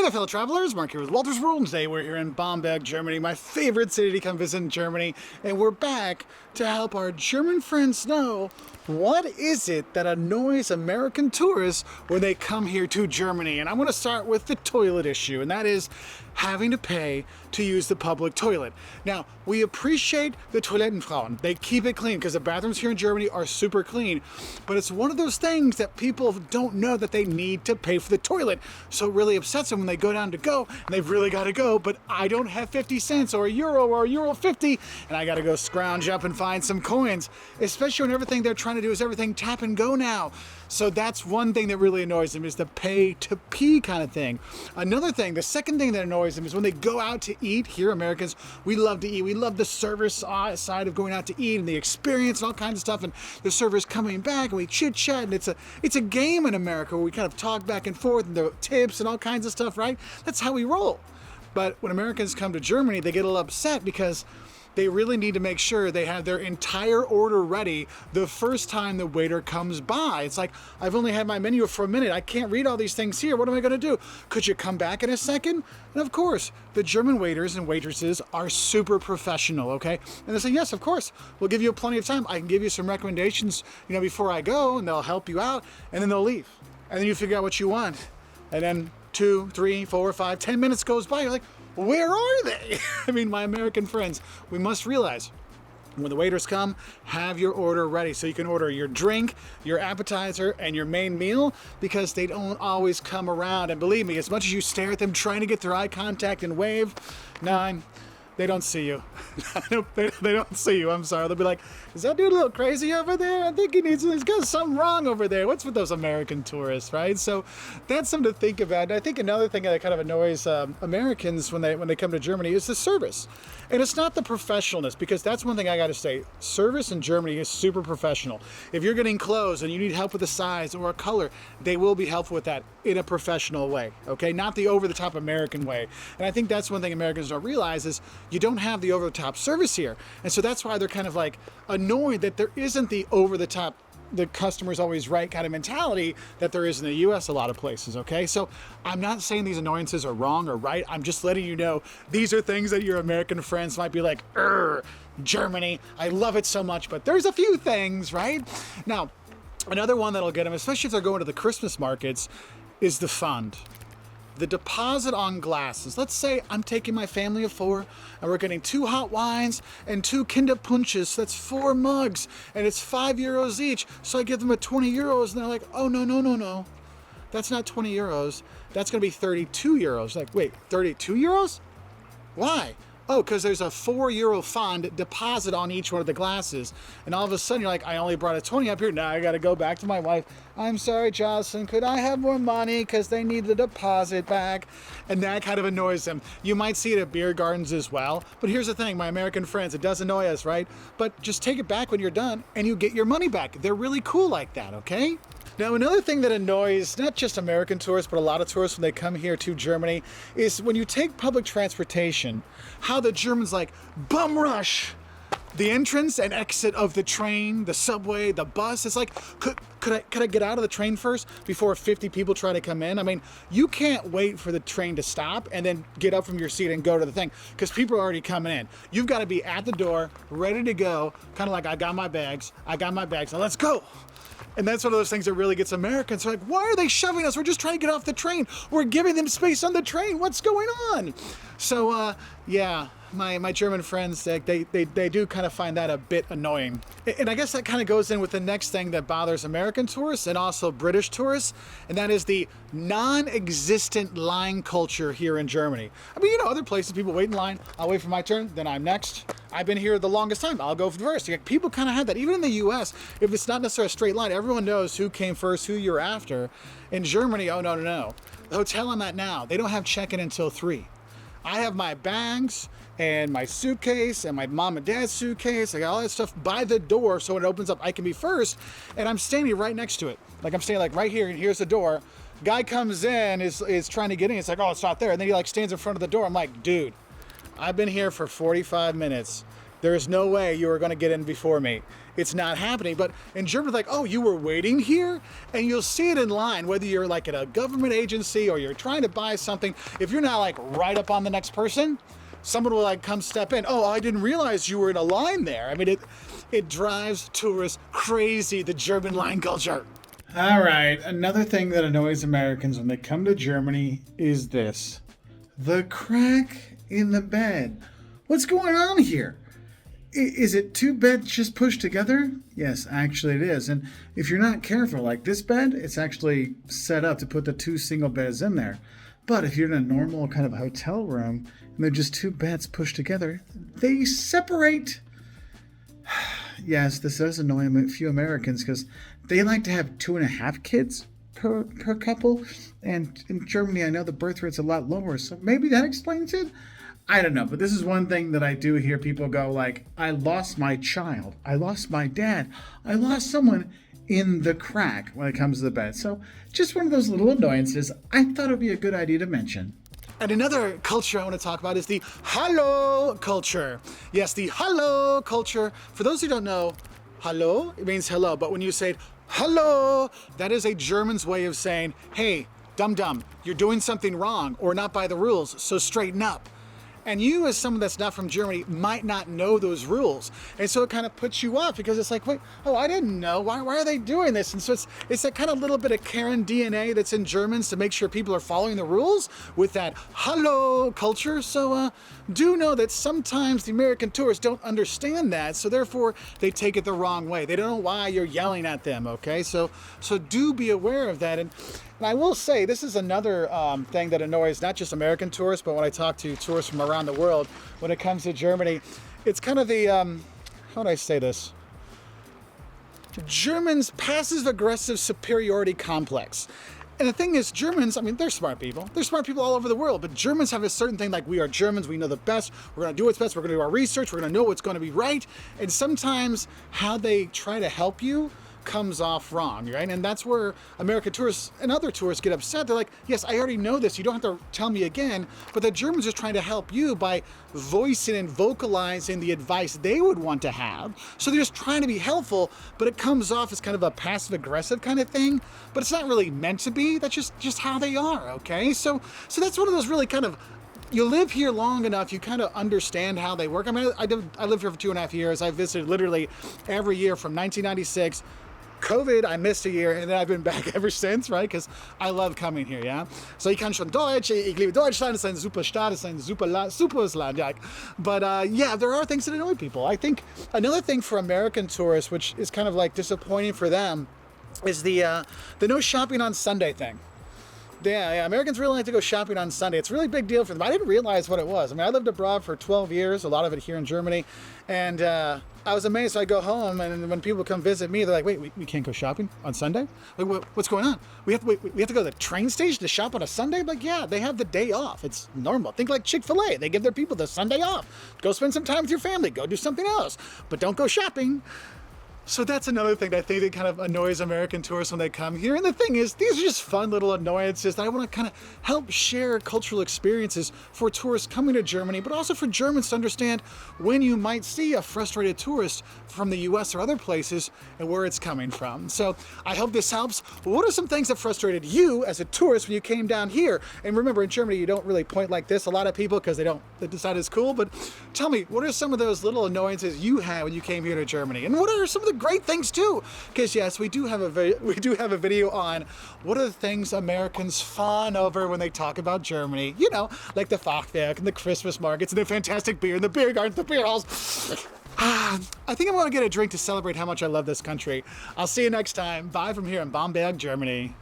my fellow travelers, Mark here with Wolters World, and today we're here in Bamberg, Germany, my favorite city to come visit in Germany, and we're back to help our German friends know what is it that annoys American tourists when they come here to Germany. And I want to start with the toilet issue, and that is having to pay to use the public toilet. Now, we appreciate the Toilettenfrauen. They keep it clean because the bathrooms here in Germany are super clean, but it's one of those things that people don't know that they need to pay for the toilet. So it really upsets them when they go down to go, and they've really got to go, but I don't have 50 cents or euro 50, and I got to go scrounge up and find some coins, especially when everything they're trying to do is everything tap and go now. So that's one thing that really annoys them, is the pay to pee kind of thing. Another thing, the second thing that annoys them is when they go out to eat. Here, Americans, we love to eat. We love the service side of going out to eat and the experience and all kinds of stuff, and the server's coming back and we chit chat, and it's a game in America where we kind of talk back and forth and the tips and all kinds of stuff, right? That's how we roll. But when Americans come to Germany, they get a little upset because they really need to make sure they have their entire order ready the first time the waiter comes by. It's like, I've only had my menu for a minute. I can't read all these things here. What am I going to do? Could you come back in a second? And of course, the German waiters and waitresses are super professional, okay? And they say, yes, of course. We'll give you plenty of time. I can give you some recommendations, before I go, and they'll help you out, and then they'll leave. And then you figure out what you want. And then 2, 3, 4, 5, 10 minutes goes by. You're like, where are they? I mean, my American friends, we must realize when the waiters come, have your order ready so you can order your drink, your appetizer, and your main meal, because they don't always come around. And believe me, as much as you stare at them trying to get their eye contact and wave, they don't see you. they don't see you. I'm sorry. They'll be like, is that dude a little crazy over there? I think he's got something wrong over there. What's with those American tourists, right? So that's something to think about. And I think another thing that kind of annoys Americans when they come to Germany is the service. And it's not the professionalness, because that's one thing I got to say. Service in Germany is super professional. If you're getting clothes and you need help with a size or a color, they will be helpful with that in a professional way, okay? Not the over-the-top American way. And I think that's one thing Americans don't realize is you don't have the over-the-top service here. And so that's why they're kind of like annoyed that there isn't the over-the-top, the customer's always right kind of mentality that there is in the US a lot of places, okay? So I'm not saying these annoyances are wrong or right. I'm just letting you know these are things that your American friends might be like, Germany, I love it so much, but there's a few things, right? Now, another one that'll get them, especially if they're going to the Christmas markets, is the fund. The deposit on glasses. Let's say I'm taking my family of 4 and we're getting 2 hot wines and 2 Kinderpunches. So that's 4 mugs and it's €5 each. So I give them a 20 euros and they're like, oh, no. That's not 20 euros. That's going to be 32 euros. Like, wait, 32 euros? Why? Oh, because there's a €4 fund deposit on each one of the glasses. And all of a sudden you're like, I only brought a 20 up here. Now I got to go back to my wife. I'm sorry, Jocelyn, could I have more money? Because they need the deposit back. And that kind of annoys them. You might see it at beer gardens as well. But here's the thing, my American friends, it does annoy us, right? But just take it back when you're done and you get your money back. They're really cool like that, okay? Now, another thing that annoys not just American tourists, but a lot of tourists when they come here to Germany is when you take public transportation, how the Germans like bum rush the entrance and exit of the train, the subway, the bus. It's like, could I get out of the train first before 50 people try to come in? I mean, you can't wait for the train to stop and then get up from your seat and go to the thing, because people are already coming in. You've got to be at the door, ready to go, kind of like, I got my bags, now let's go. And that's one of those things that really gets Americans. They're like, why are they shoving us? We're just trying to get off the train. We're giving them space on the train. What's going on? So, yeah, my German friends, they do kind of find that a bit annoying. And I guess that kind of goes in with the next thing that bothers American tourists and also British tourists, and that is the non-existent line culture here in Germany. I mean, other places people wait in line. I'll wait for my turn, then I'm next. I've been here the longest time. I'll go first. People kind of have that. Even in the US, if it's not necessarily a straight line, everyone knows who came first, who you're after. In Germany, oh, no. The hotel I'm at now, they don't have check-in until 3. I have my bags and my suitcase and my mom and dad's suitcase. I got all that stuff by the door, so when it opens up, I can be first. And I'm standing right next to it. Like, I'm standing like right here, and here's the door. Guy comes in, is trying to get in. It's like, oh, it's not there. And then he like stands in front of the door. I'm like, dude, I've been here for 45 minutes. There is no way you are going to get in before me. It's not happening. But in Germany, like, oh, you were waiting here? And you'll see it in line, whether you're like at a government agency or you're trying to buy something. If you're not like right up on the next person, someone will like come step in. Oh, I didn't realize you were in a line there. I mean, it drives tourists crazy, the German line culture. All right, another thing that annoys Americans when they come to Germany is this. The crack in the bed. What's going on here? Is it two beds just pushed together? Yes, actually it is. And if you're not careful, like this bed, it's actually set up to put the two single beds in there. But if you're in a normal kind of hotel room and they're just two beds pushed together, they separate. Yes, this does annoy a few Americans because they like to have 2.5 kids per couple. And in Germany, I know the birth rate's a lot lower, so maybe that explains it. I don't know, but this is one thing that I do hear people go like, I lost my child, I lost my dad, I lost someone in the crack when it comes to the bed. So just one of those little annoyances I thought it would be a good idea to mention. And another culture I want to talk about is the HALLO culture. Yes, the HALLO culture. For those who don't know, HALLO, it means hello, but when you say HALLO, that is a German's way of saying, hey, dum-dum, you're doing something wrong or not by the rules, so straighten up. And you, as someone that's not from Germany, might not know those rules. And so it kind of puts you off because it's like, wait, oh, I didn't know. Why are they doing this? And so it's that kind of little bit of Karen DNA that's in Germans to make sure people are following the rules with that HALLO culture. So do know that sometimes the American tourists don't understand that. So therefore, they take it the wrong way. They don't know why you're yelling at them, okay? So do be aware of that. And I will say, this is another thing that annoys not just American tourists, but when I talk to tourists from around the world, when it comes to Germany, it's kind of the, how do I say this? Germans' passive-aggressive superiority complex. And the thing is, Germans, I mean, they're smart people. They're smart people all over the world, but Germans have a certain thing like, we are Germans, we know the best, we're gonna do what's best, we're gonna do our research, we're gonna know what's gonna be right. And sometimes how they try to help you comes off wrong, right? And that's where American tourists and other tourists get upset. They're like, yes, I already know this, you don't have to tell me again, but the Germans are trying to help you by voicing and vocalizing the advice they would want to have. So they're just trying to be helpful, but it comes off as kind of a passive-aggressive kind of thing, but it's not really meant to be. That's just how they are, okay? So that's one of those really kind of, you live here long enough, you kind of understand how they work. I mean, I lived here for 2.5 years. I visited literally every year from 1996. COVID, I missed a year, and then I've been back ever since, right? Because I love coming here, yeah? So ich kann schon Deutsch, ich liebe Deutschland, es ist ein super Staat, es ist ein super Land, yeah. But yeah, there are things that annoy people. I think another thing for American tourists, which is kind of like disappointing for them, is the no shopping on Sunday thing. Yeah, Americans really like to go shopping on Sunday. It's a really big deal for them. I didn't realize what it was. I mean, I lived abroad for 12 years, a lot of it here in Germany, and I was amazed. So I go home, and when people come visit me, they're like, wait, we can't go shopping on Sunday? Like, what's going on? We have to go to the train station to shop on a Sunday? Like, yeah, they have the day off. It's normal. Think like Chick-fil-A. They give their people the Sunday off. Go spend some time with your family. Go do something else. But don't go shopping. So that's another thing that I think that kind of annoys American tourists when they come here. And the thing is, these are just fun little annoyances that I want to kind of help share cultural experiences for tourists coming to Germany, but also for Germans to understand when you might see a frustrated tourist from the US or other places and where it's coming from. So I hope this helps. What are some things that frustrated you as a tourist when you came down here? And remember, in Germany, you don't really point like this, a lot of people, because they decide it's cool. But tell me, what are some of those little annoyances you had when you came here to Germany? And what are some of the great things too? Because yes, we do have a video on what are the things Americans fawn over when they talk about Germany. You know, like the Fachwerk and the Christmas markets and the fantastic beer and the beer gardens, the beer halls. I think I'm going to get a drink to celebrate how much I love this country. I'll see you next time. Bye from here in Bamberg, Germany.